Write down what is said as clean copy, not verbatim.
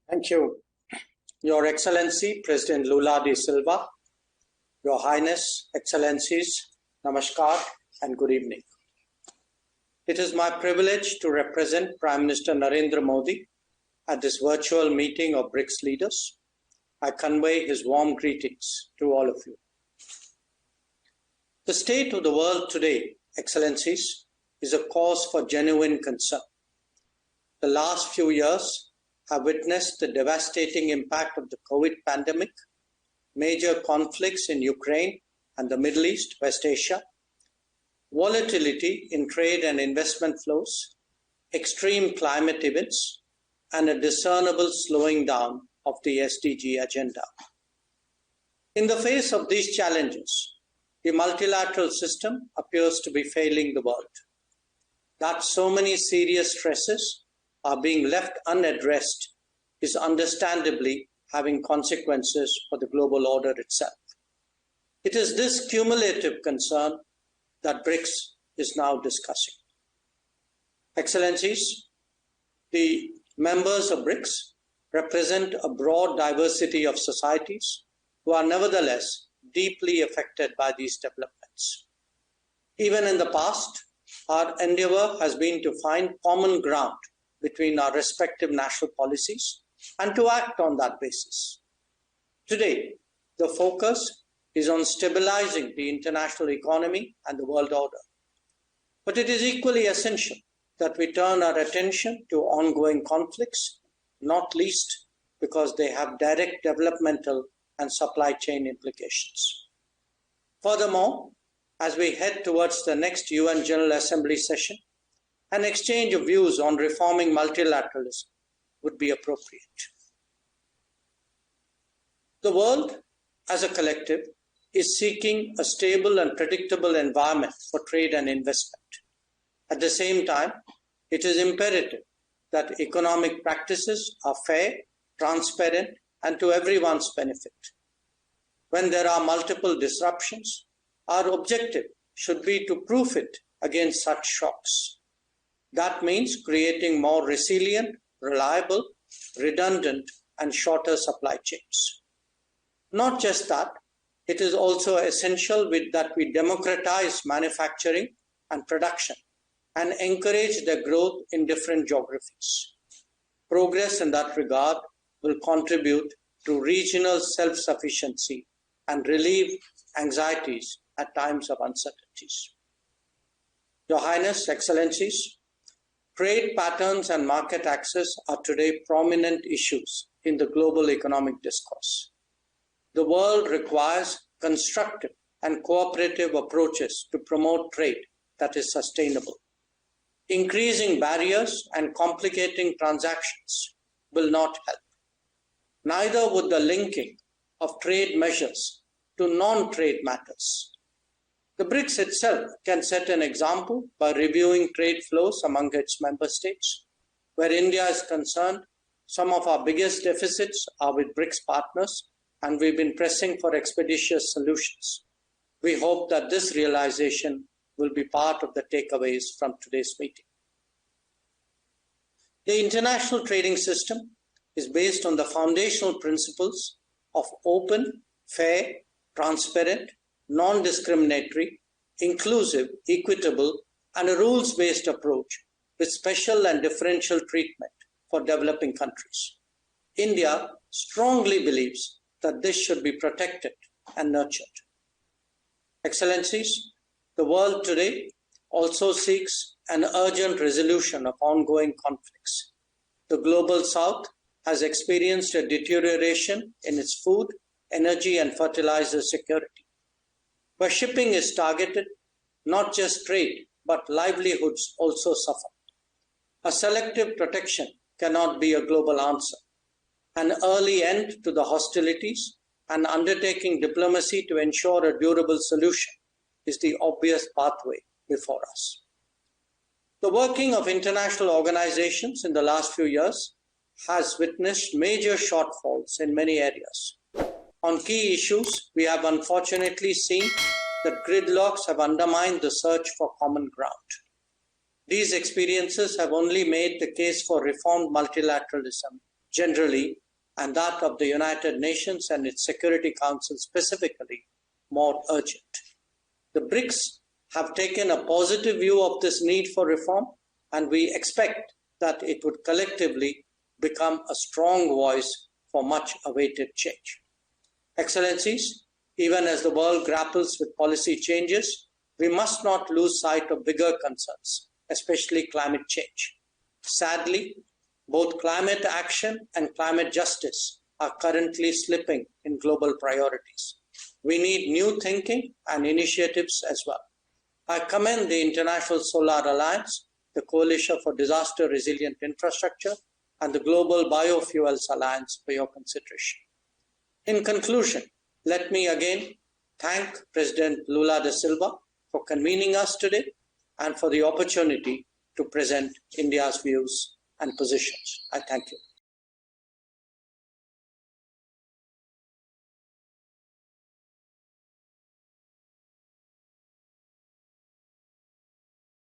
Thank you. Your Excellency, President Lula da Silva, Your Highness, Excellencies, Namaskar and good evening. It is my privilege to represent Prime Minister Narendra Modi at this virtual meeting of BRICS leaders. I convey his warm greetings to all of you. The state of the world today, Excellencies, is a cause for genuine concern. The last few years have witnessed the devastating impact of the COVID pandemic, major conflicts in Ukraine and the Middle East, West Asia, volatility in trade and investment flows, extreme climate events, and a discernible slowing down of the SDG agenda. In the face of these challenges, the multilateral system appears to be failing the world. That so many serious stresses are being left unaddressed is understandably having consequences for the global order itself. It is this cumulative concern that BRICS is now discussing. Excellencies, the members of BRICS represent a broad diversity of societies who are nevertheless deeply affected by these developments. Even in the past, our endeavor has been to find common ground between our respective national policies and to act on that basis. Today, the focus is on stabilizing the international economy and the world order. But it is equally essential that we turn our attention to ongoing conflicts, not least because they have direct developmental and supply chain implications. Furthermore, as we head towards the next UN General Assembly session, an exchange of views on reforming multilateralism would be appropriate. The world, as a collective, is seeking a stable and predictable environment for trade and investment. At the same time, it is imperative that economic practices are fair, transparent, and to everyone's benefit. When there are multiple disruptions, our objective should be to proof it against such shocks. That means creating more resilient, reliable, redundant, and shorter supply chains. Not just that, it is also essential that we democratize manufacturing and production and encourage their growth in different geographies. Progress in that regard will contribute to regional self-sufficiency and relieve anxieties at times of uncertainties. Your Highness, Excellencies, trade patterns and market access are today prominent issues in the global economic discourse. The world requires constructive and cooperative approaches to promote trade that is sustainable. Increasing barriers and complicating transactions will not help. Neither would the linking of trade measures to non-trade matters. The BRICS itself can set an example by reviewing trade flows among its member states. Where India is concerned, some of our biggest deficits are with BRICS partners, and we've been pressing for expeditious solutions. We hope that this realization will be part of the takeaways from today's meeting. The international trading system is based on the foundational principles of open, fair, transparent, non-discriminatory, inclusive, equitable, and a rules-based approach with special and differential treatment for developing countries. India strongly believes that this should be protected and nurtured. Excellencies, the world today also seeks an urgent resolution of ongoing conflicts. The global south has experienced a deterioration in its food, energy, and fertilizer security. Where shipping is targeted, not just trade, but livelihoods also suffer. A selective protection cannot be a global answer. An early end to the hostilities and undertaking diplomacy to ensure a durable solution is the obvious pathway before us. The working of international organizations in the last few years has witnessed major shortfalls in many areas. On key issues, we have unfortunately seen that gridlocks have undermined the search for common ground. These experiences have only made the case for reformed multilateralism generally and that of the United Nations and its Security Council specifically more urgent. The BRICS have taken a positive view of this need for reform, and we expect that it would collectively become a strong voice for much awaited change. Excellencies, even as the world grapples with policy changes, we must not lose sight of bigger concerns, especially climate change. Sadly, both climate action and climate justice are currently slipping in global priorities. We need new thinking and initiatives as well. I commend the International Solar Alliance, the Coalition for Disaster Resilient Infrastructure, and the Global Biofuels Alliance for your consideration. In conclusion, let me again thank President Lula da Silva for convening us today and for the opportunity to present India's views and positions. I thank you.